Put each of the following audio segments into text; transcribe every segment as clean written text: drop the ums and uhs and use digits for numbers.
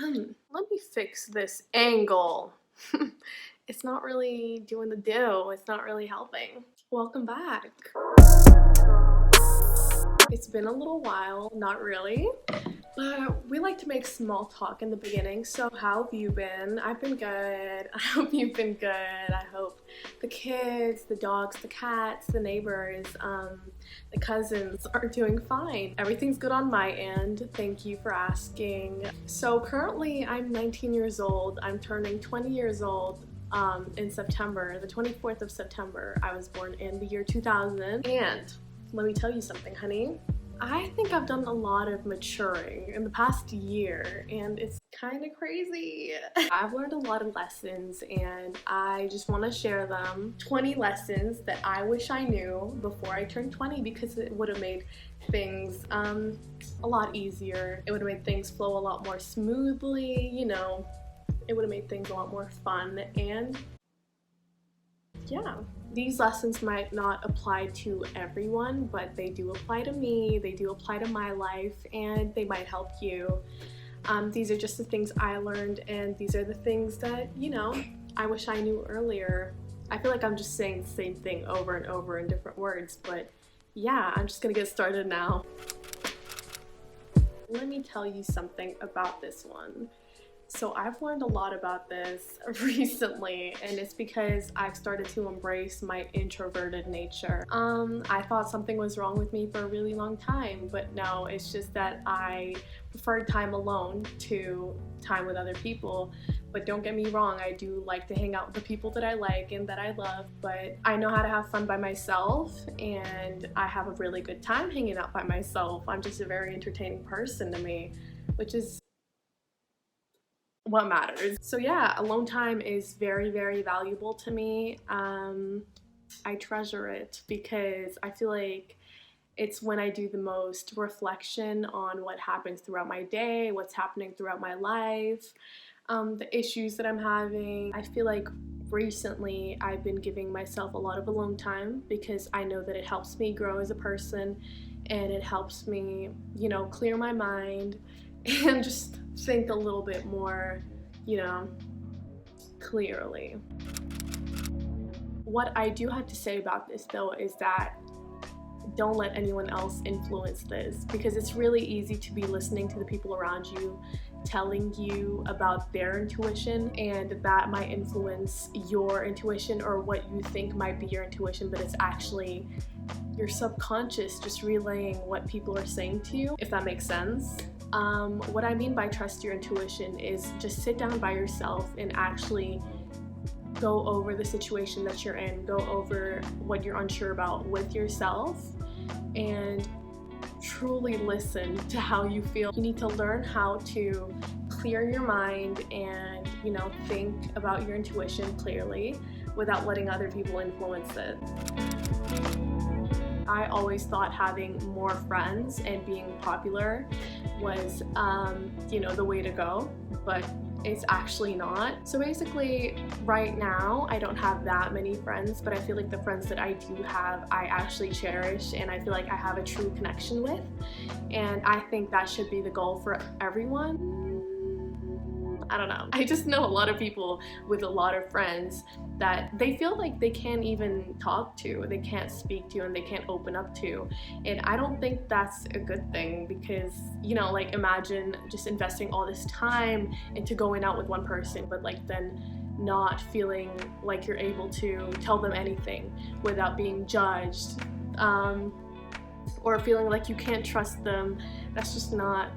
Let me fix this angle. It's not really doing the do. It's not really helping. Welcome back. It's been a little while, not really, but we like to make small talk in the beginning. So how have you been? I've been good. I hope you've been good. I hope the kids, the dogs, the cats, the neighbors, the cousins are doing fine. Everything's good on my end. Thank you for asking. So currently I'm 19 years old. I'm turning 20 years old in September, the 24th of September. I was born in the year 2000, and let me tell you something, honey. I think I've done a lot of maturing in the past year, and it's kind of crazy. I've learned a lot of lessons, and I just want to share them. 20 lessons that I wish I knew before I turned 20, because it would have made things a lot easier. It would have made things flow a lot more smoothly, you know. It would have made things a lot more fun, and yeah. These lessons might not apply to everyone, but they do apply to me, they do apply to my life, and they might help you. These are just the things I learned, and these are the things that, you know, I wish I knew earlier. I feel like I'm just saying the same thing over and over in different words, but yeah, I'm just gonna get started now. Let me tell you something about this one. So I've learned a lot about this recently, and it's because I've started to embrace my introverted nature. I thought something was wrong with me for a really long time, but no, it's just that I preferred time alone to time with other people. But don't get me wrong, I do like to hang out with the people that I like and that I love, but I know how to have fun by myself, and I have a really good time hanging out by myself. I'm just a very entertaining person to me, which is what matters. So yeah, alone time is very, very valuable to me. I treasure it because I feel like it's when I do the most reflection on what happens throughout my day, what's happening throughout my life, the issues that I'm having. I feel like recently I've been giving myself a lot of alone time because I know that it helps me grow as a person, and it helps me, you know, clear my mind and just think a little bit more, you know, clearly. What I do have to say about this though is that don't let anyone else influence this, because it's really easy to be listening to the people around you telling you about their intuition, and that might influence your intuition or what you think might be your intuition, but it's actually your subconscious just relaying what people are saying to you, if that makes sense. What I mean by trust your intuition is just sit down by yourself and actually go over the situation that you're in, go over what you're unsure about with yourself, and truly listen to how you feel. You need to learn how to clear your mind and, you know, think about your intuition clearly without letting other people influence it. I always thought having more friends and being popular was, you know, the way to go, but it's actually not. So basically, right now, I don't have that many friends, but I feel like the friends that I do have, I actually cherish, and I feel like I have a true connection with, and I think that should be the goal for everyone. I don't know. I just know a lot of people with a lot of friends that they feel like they can't even talk to, they can't speak to, and they can't open up to. And I don't think that's a good thing, because, you know, like imagine just investing all this time into going out with one person, but like then not feeling like you're able to tell them anything without being judged, or feeling like you can't trust them. That's just not,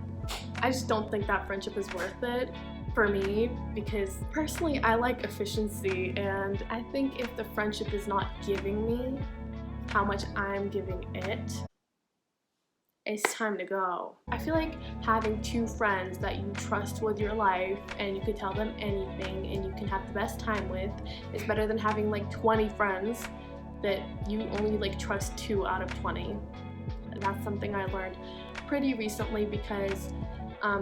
I just don't think that friendship is worth it for me, because personally I like efficiency, and I think if the friendship is not giving me how much I'm giving it, it's time to go. I feel like having two friends that you trust with your life and you can tell them anything and you can have the best time with is better than having like 20 friends that you only like trust 2 out of 20. And that's something I learned pretty recently, because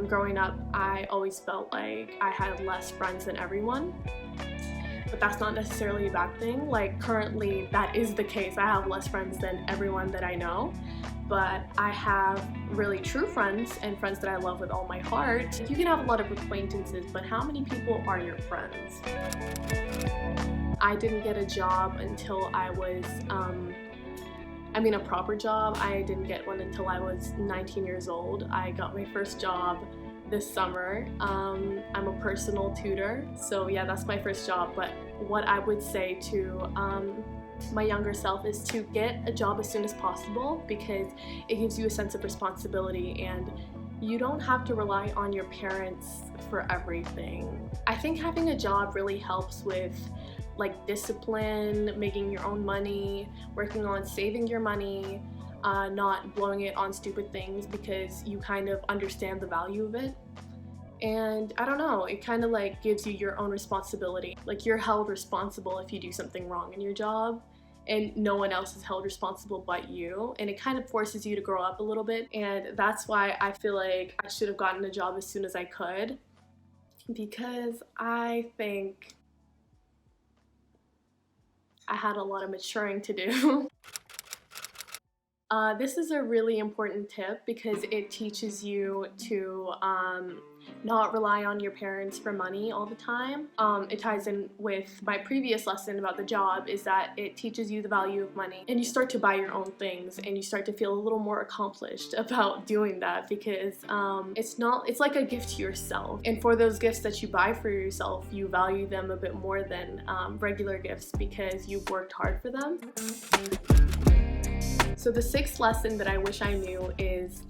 growing up, I always felt like I had less friends than everyone, but that's not necessarily a bad thing. Like currently, that is the case. I have less friends than everyone that I know, but I have really true friends and friends that I love with all my heart. You can have a lot of acquaintances, but how many people are your friends? I didn't get a job until I was, a proper job. I didn't get one until I was 19 years old. I got my first job this summer. I'm a personal tutor, so yeah, that's my first job. But what I would say to my younger self is to get a job as soon as possible, because it gives you a sense of responsibility and you don't have to rely on your parents for everything. I think having a job really helps with like discipline, making your own money, working on saving your money, not blowing it on stupid things because you kind of understand the value of it. And I don't know, it kind of like gives you your own responsibility. Like you're held responsible if you do something wrong in your job, and no one else is held responsible but you, and it kind of forces you to grow up a little bit. And that's why I feel like I should have gotten a job as soon as I could, because I think I had a lot of maturing to do. This is a really important tip because it teaches you to not rely on your parents for money all the time. It ties in with my previous lesson about the job, is that it teaches you the value of money, and you start to buy your own things and you start to feel a little more accomplished about doing that, because it's like a gift to yourself, and for those gifts that you buy for yourself, you value them a bit more than regular gifts because you've worked hard for them. So the sixth lesson that I wish I knew is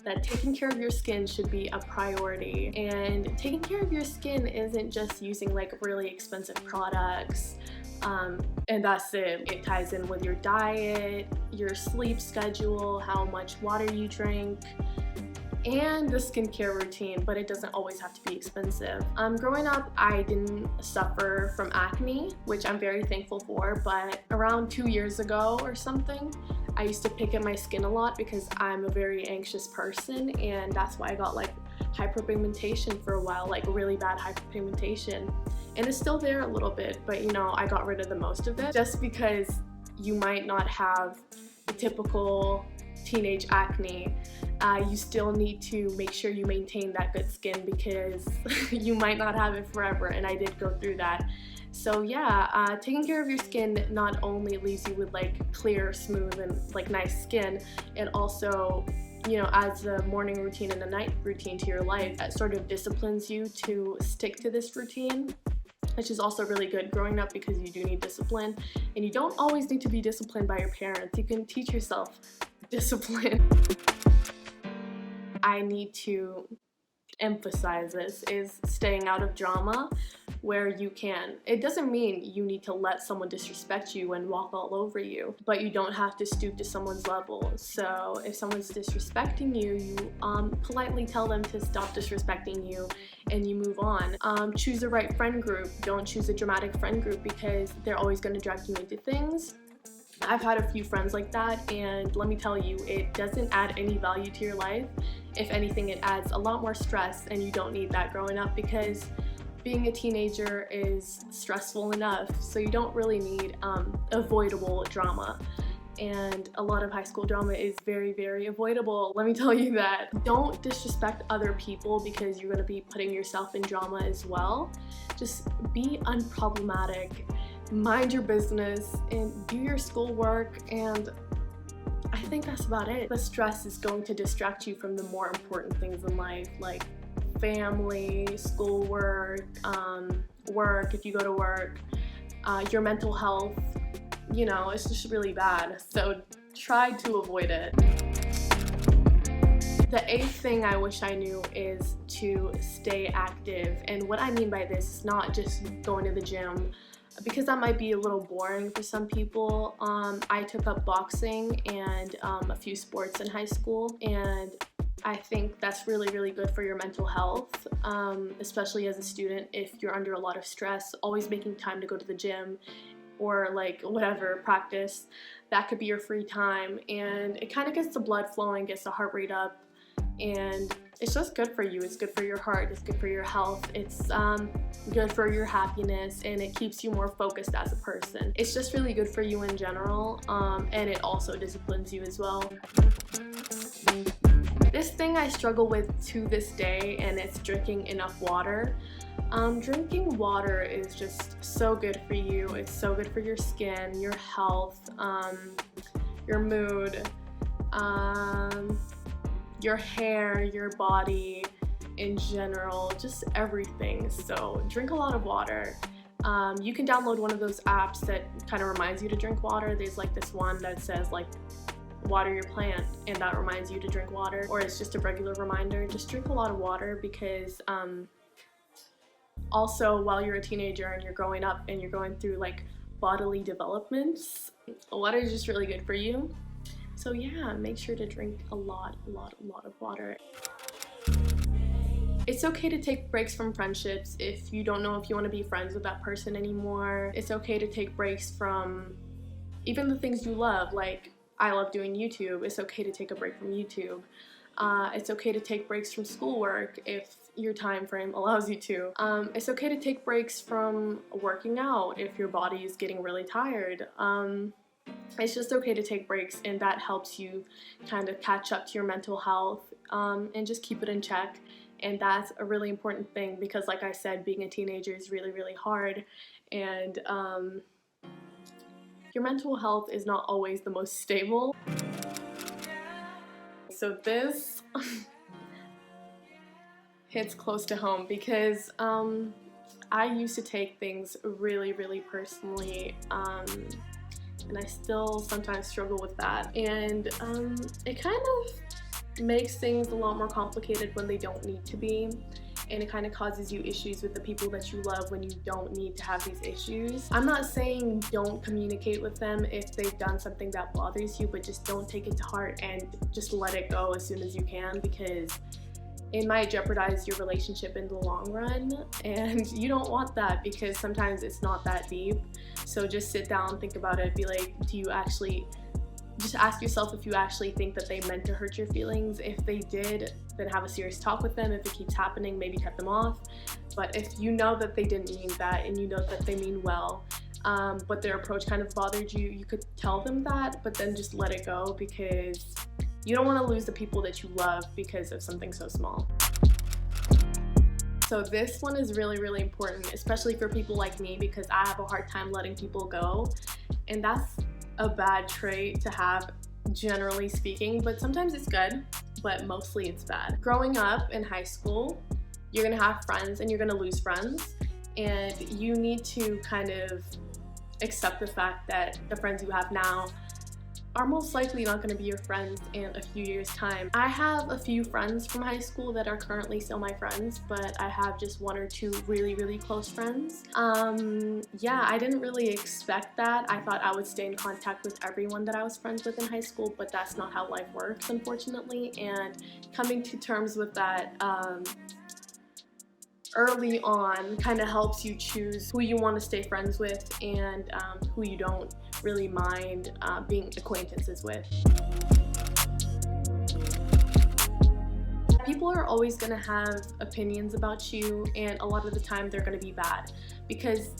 that taking care of your skin should be a priority. And taking care of your skin isn't just using like really expensive products and that's it. It ties in with your diet, your sleep schedule, how much water you drink, and the skincare routine, but it doesn't always have to be expensive. Growing up, I didn't suffer from acne, which I'm very thankful for, but around 2 years ago or something, I used to pick at my skin a lot because I'm a very anxious person, and that's why I got like hyperpigmentation for a while, like really bad hyperpigmentation. And it's still there a little bit, but you know, I got rid of the most of it just because you might not have the typical teenage acne. You still need to make sure you maintain that good skin because you might not have it forever, and I did go through that. So yeah, taking care of your skin not only leaves you with like clear, smooth, and like nice skin, it also, you know, adds a morning routine and a night routine to your life. It sort of disciplines you to stick to this routine, which is also really good growing up because you do need discipline, and you don't always need to be disciplined by your parents. You can teach yourself discipline. I need to emphasize this, is staying out of drama where you can. It doesn't mean you need to let someone disrespect you and walk all over you, but you don't have to stoop to someone's level. So if someone's disrespecting you, you politely tell them to stop disrespecting you and you move on. Choose the right friend group. Don't choose a dramatic friend group because they're always going to drag you into things. I've had a few friends like that, and let me tell you, it doesn't add any value to your life. If anything, it adds a lot more stress, and you don't need that growing up because being a teenager is stressful enough, so you don't really need avoidable drama. And a lot of high school drama is very, very avoidable. Let me tell you that. Don't disrespect other people because you're going to be putting yourself in drama as well. Just be unproblematic. Mind your business and do your schoolwork, and I think that's about it. The stress is going to distract you from the more important things in life, like family, schoolwork, work if you go to work, your mental health. You know, it's just really bad, so try to avoid it. The eighth thing I wish I knew is to stay active, and what I mean by this is not just going to the gym, because that might be a little boring for some people. I took up boxing and a few sports in high school, and I think that's really, really good for your mental health, especially as a student. If you're under a lot of stress, always making time to go to the gym or like whatever, practice, that could be your free time, and it kind of gets the blood flowing, gets the heart rate up, and It's just good for you. It's good for your heart. It's good for your health. It's good for your happiness, and it keeps you more focused as a person. It's just really good for you in general, and it also disciplines you as well. This thing I struggle with to this day, and it's drinking enough water. Drinking water is just so good for you. It's so good for your skin, your health, your mood, your hair, your body in general, just everything. So drink a lot of water. You can download one of those apps that kind of reminds you to drink water. There's like this one that says like water your plant, and that reminds you to drink water, or it's just a regular reminder. Just drink a lot of water, because also while you're a teenager and you're growing up and you're going through like bodily developments, water is just really good for you. So yeah, make sure to drink a lot of water. It's okay to take breaks from friendships if you don't know if you want to be friends with that person anymore. It's okay to take breaks from even the things you love, like I love doing YouTube. It's okay to take a break from YouTube. It's okay to take breaks from schoolwork if your time frame allows you to. It's okay to take breaks from working out if your body is getting really tired. It's just okay to take breaks, and that helps you kind of catch up to your mental health, and just keep it in check. And that's a really important thing, because like I said, being a teenager is really hard, and your mental health is not always the most stable. So this hits close to home, because I used to take things really personally, and I still sometimes struggle with that, and it kind of makes things a lot more complicated when they don't need to be, and it kind of causes you issues with the people that you love when you don't need to have these issues. I'm not saying don't communicate with them if they've done something that bothers you, but just don't take it to heart and just let it go as soon as you can, because it might jeopardize your relationship in the long run, and you don't want that, because sometimes it's not that deep. So just sit down, think about it, be like, just ask yourself if you actually think that they meant to hurt your feelings. If they did, then have a serious talk with them. If it keeps happening, maybe cut them off. But if you know that they didn't mean that, and you know that they mean well, but their approach kind of bothered you, you could tell them that, but then just let it go, because you don't want to lose the people that you love because of something so small. So this one is really important, especially for people like me, because I have a hard time letting people go, and that's a bad trait to have, generally speaking, but sometimes it's good, but mostly it's bad. Growing up in high school, you're gonna have friends and you're gonna lose friends, and you need to kind of accept the fact that the friends you have now are most likely not going to be your friends in a few years' time. I have a few friends from high school that are currently still my friends, but I have just one or two really close friends. Yeah, I didn't really expect that. I thought I would stay in contact with everyone that I was friends with in high school, but that's not how life works, unfortunately, and coming to terms with that early on kind of helps you choose who you want to stay friends with, and who you don't really mind being acquaintances with. People are always going to have opinions about you, and a lot of the time they're going to be bad, because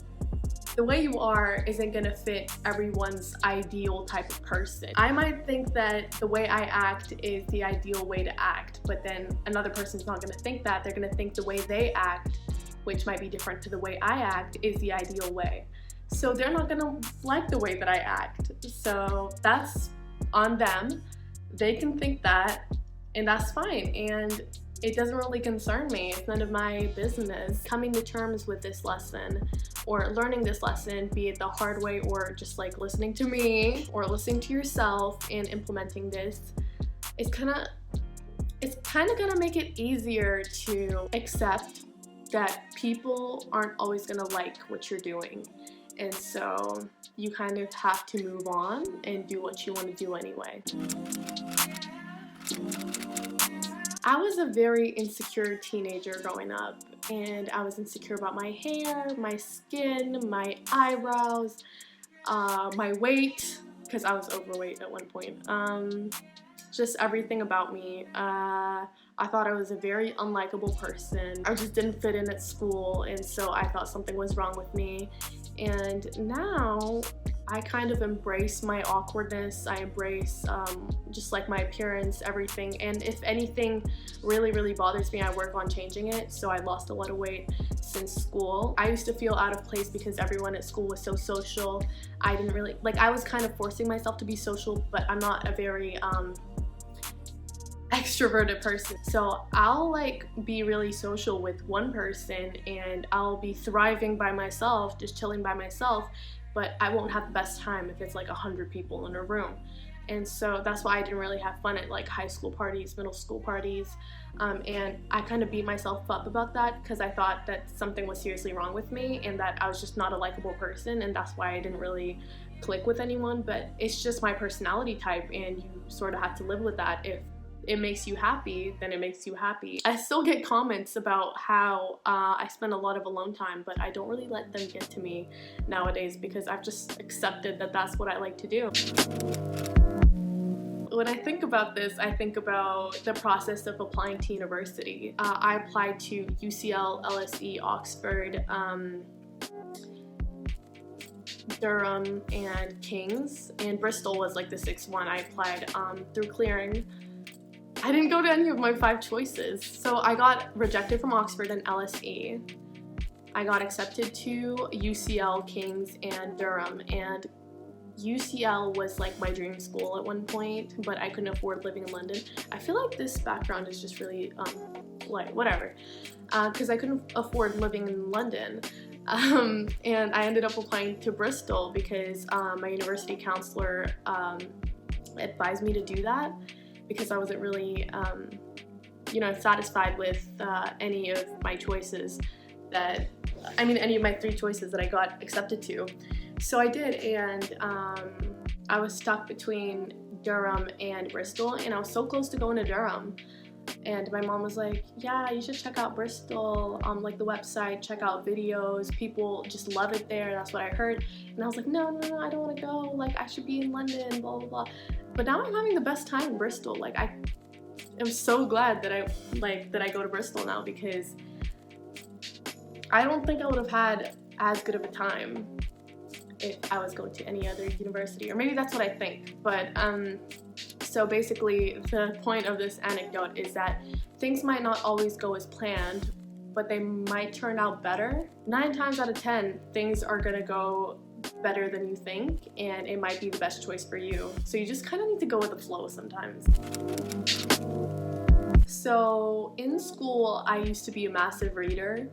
the way you are isn't going to fit everyone's ideal type of person. I might think that the way I act is the ideal way to act, but then another person's not going to think that. They're going to think the way they act, which might be different to the way I act, is the ideal way. So they're not going to like the way that I act. So that's on them. They can think that, and that's fine. And it doesn't really concern me. It's none of my business. Coming to terms with this lesson, or learning this lesson, be it the hard way or just like listening to me or listening to yourself and implementing this, it's kind of gonna make it easier to accept that people aren't always gonna like what you're doing. And so you kind of have to move on and do what you want to do anyway. I was a very insecure teenager growing up, and I was insecure about my hair, my skin, my eyebrows, my weight, because I was overweight at one point. just everything about me. I thought I was a very unlikable person. I just didn't fit in at school, and so I thought something was wrong with me. And now I kind of embrace my awkwardness. I embrace just like my appearance, everything. And if anything really bothers me, I work on changing it. So I lost a lot of weight since school. I used to feel out of place because everyone at school was so social. I didn't really, like, I was kind of forcing myself to be social, but I'm not a very extroverted person. So I'll like be really social with one person and I'll be thriving by myself, just chilling by myself, but I won't have the best time if it's like 100 people in a room. And so that's why I didn't really have fun at like high school parties, middle school parties, and I kind of beat myself up about that because I thought that something was seriously wrong with me and that I was just not a likable person, and that's why I didn't really click with anyone. But it's just my personality type, and you sort of have to live with that. If it makes you happy, then it makes you happy. I still get comments about how I spend a lot of alone time, but I don't really let them get to me nowadays because I've just accepted that that's what I like to do. When I think about this, I think about the process of applying to university. I applied to UCL, LSE, Oxford, Durham, and King's, and Bristol was like the sixth one. I applied through clearing. I didn't go to any of my 5 choices. So I got rejected from Oxford and LSE. I got accepted to UCL, King's, and Durham, and UCL was like my dream school at one point, but I couldn't afford living in London. I feel like this background is just really like whatever, because I couldn't afford living in London. And I ended up applying to Bristol because my university counselor advised me to do that, because I wasn't really, satisfied with any of my choices any of my 3 choices that I got accepted to. So I did, and I was stuck between Durham and Bristol, and I was so close to going to Durham. And my mom was like, yeah, you should check out Bristol, like the website, check out videos, people just love it there, that's what I heard. And I was like, no, I don't want to go, like I should be in London, blah, blah, blah. But now I'm having the best time in Bristol. Like I am so glad that I go to Bristol now, because I don't think I would have had as good of a time if I was going to any other university, or maybe that's what I think. But so basically the point of this anecdote is that things might not always go as planned, but they might turn out better. 9 times out of 10, things are gonna go better than you think, and it might be the best choice for you. So you just kind of need to go with the flow sometimes. So in school, I used to be a massive reader,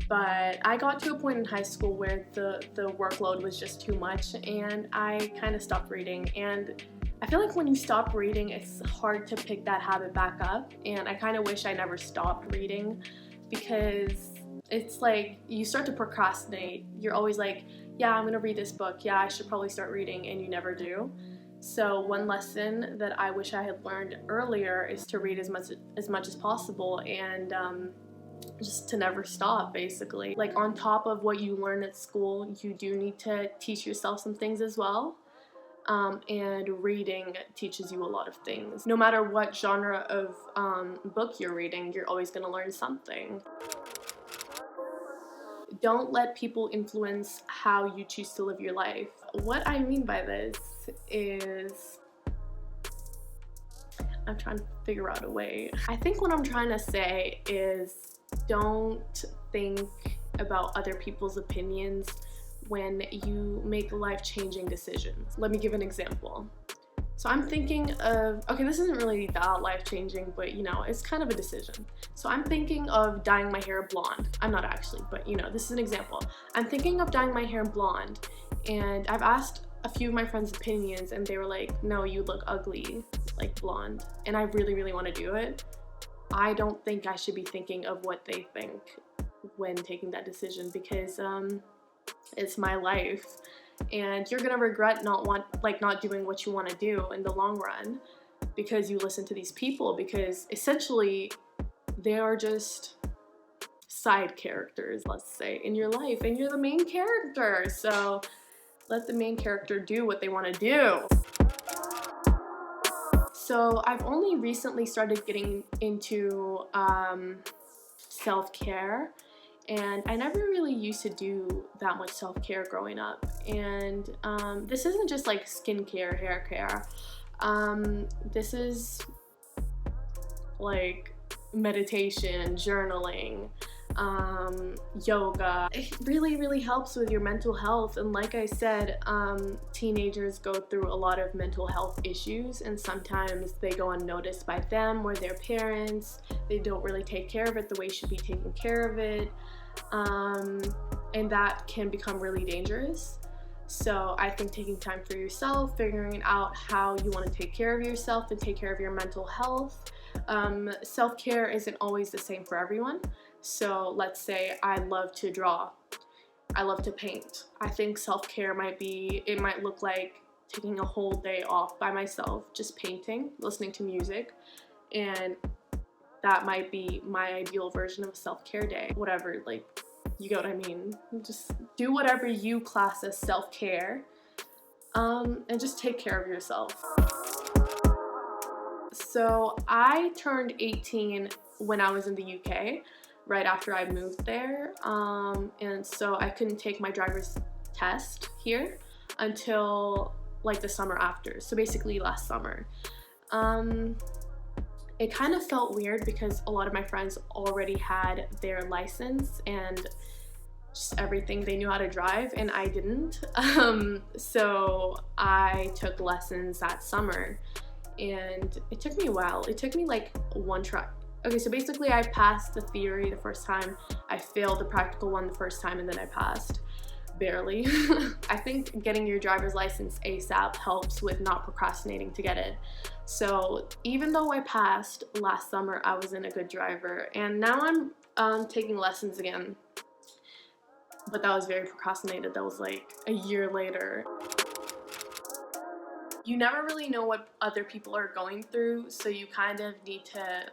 but I got to a point in high school where the workload was just too much, and I kind of stopped reading. And I feel like when you stop reading, it's hard to pick that habit back up, and I kind of wish I never stopped reading, because it's like you start to procrastinate. You're always like, yeah, I'm gonna read this book, yeah, I should probably start reading, and you never do. So one lesson that I wish I had learned earlier is to read as much as possible, and just to never stop, basically. Like, on top of what you learn at school, you do need to teach yourself some things as well. And reading teaches you a lot of things. No matter what genre of book you're reading, you're always going to learn something. Don't let people influence how you choose to live your life. What I mean by this is, I'm trying to figure out a way. I think what I'm trying to say is, don't think about other people's opinions when you make life-changing decisions. Let me give an example. So I'm thinking of, okay, this isn't really that life-changing, but it's kind of a decision. So I'm thinking of dyeing my hair blonde. I'm not actually, but this is an example. I'm thinking of dyeing my hair blonde, and I've asked a few of my friends' opinions, and they were like, no, you look ugly, like blonde. And I really want to do it. I don't think I should be thinking of what they think when taking that decision, because it's my life, and you're gonna regret not doing what you want to do in the long run because you listen to these people, because essentially they are just side characters, let's say, in your life, and you're the main character. So let the main character do what they want to do. So I've only recently started getting into self-care, and I never really used to do that much self-care growing up. And this isn't just like skincare, hair care. This is like meditation, journaling, yoga. It really helps with your mental health. And like I said, teenagers go through a lot of mental health issues, and sometimes they go unnoticed by them or their parents. They don't really take care of it the way you should be taking care of it, and that can become really dangerous. So I think taking time for yourself, figuring out how you want to take care of yourself and take care of your mental health. Self-care isn't always the same for everyone. So let's say I love to draw, I love to paint. I think self-care might look like taking a whole day off by myself, just painting, listening to music, and that might be my ideal version of a self-care day. Whatever, like, you get what I mean? Just do whatever you class as self-care, and just take care of yourself. So I turned 18 when I was in the UK, right after I moved there, and so I couldn't take my driver's test here until like the summer after, so basically last summer. It kind of felt weird because a lot of my friends already had their license and just everything, they knew how to drive, and I didn't. So I took lessons that summer, and it took me a while. It took me like one try. Okay, so basically I passed the theory the first time, I failed the practical one the first time, and then I passed. Barely. I think getting your driver's license ASAP helps with not procrastinating to get it. So even though I passed last summer, I wasn't a good driver, and now I'm taking lessons again. But that was very procrastinated. That was like a year later. You never really know what other people are going through, so you kind of need to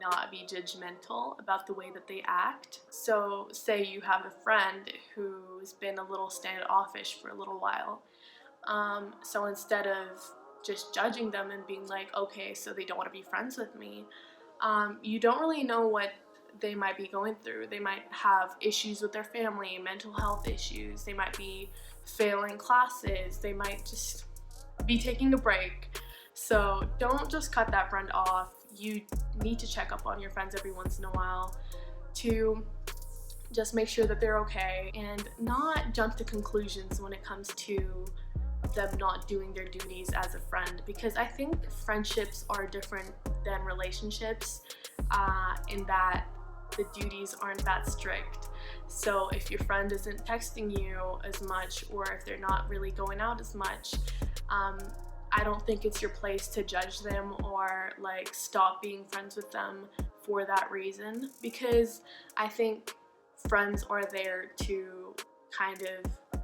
not be judgmental about the way that they act. So say you have a friend who's been a little standoffish for a little while. So instead of just judging them and being like, okay, so they don't want to be friends with me, you don't really know what they might be going through. They might have issues with their family, mental health issues. They might be failing classes. They might just be taking a break. So don't just cut that friend off. You need to check up on your friends every once in a while to just make sure that they're okay, and not jump to conclusions when it comes to them not doing their duties as a friend, because I think friendships are different than relationships in that the duties aren't that strict. So if your friend isn't texting you as much, or if they're not really going out as much, I don't think it's your place to judge them or like stop being friends with them for that reason, because I think friends are there to kind of,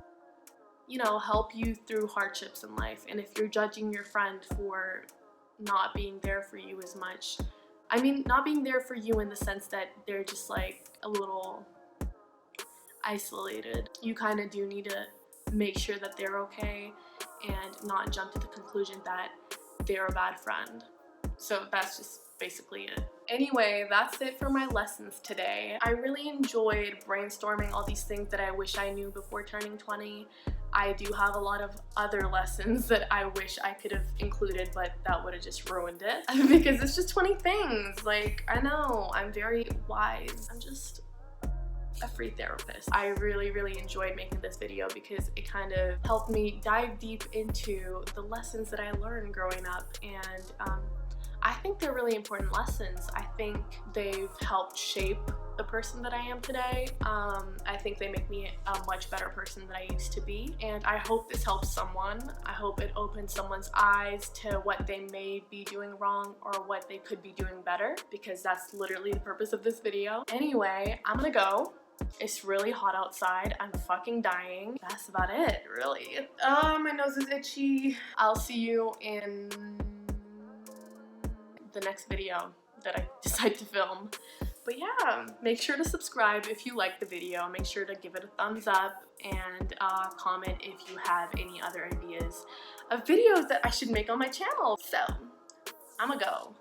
you know, help you through hardships in life. And if you're judging your friend for not being there for you as much, I mean, not being there for you in the sense that they're just like a little isolated, you kind of do need to make sure that they're okay and not jump to the conclusion that they're a bad friend. So that's just basically it. Anyway, that's it for my lessons today. I really enjoyed brainstorming all these things that I wish I knew before turning 20. I do have a lot of other lessons that I wish I could have included, but that would have just ruined it because it's just 20 things. Like, I know, I'm very wise. I'm just a free therapist. I really enjoyed making this video because it kind of helped me dive deep into the lessons that I learned growing up, and I think they're really important lessons. I think they've helped shape the person that I am today. I think they make me a much better person than I used to be, and I hope this helps someone. I hope it opens someone's eyes to what they may be doing wrong or what they could be doing better, because that's literally the purpose of this video. Anyway, I'm gonna go. It's really hot outside. I'm fucking dying. That's about it, really. My nose is itchy. I'll see you in the next video that I decide to film. But yeah, make sure to subscribe if you like the video. Make sure to give it a thumbs up, and comment if you have any other ideas of videos that I should make on my channel. So, I'm a go.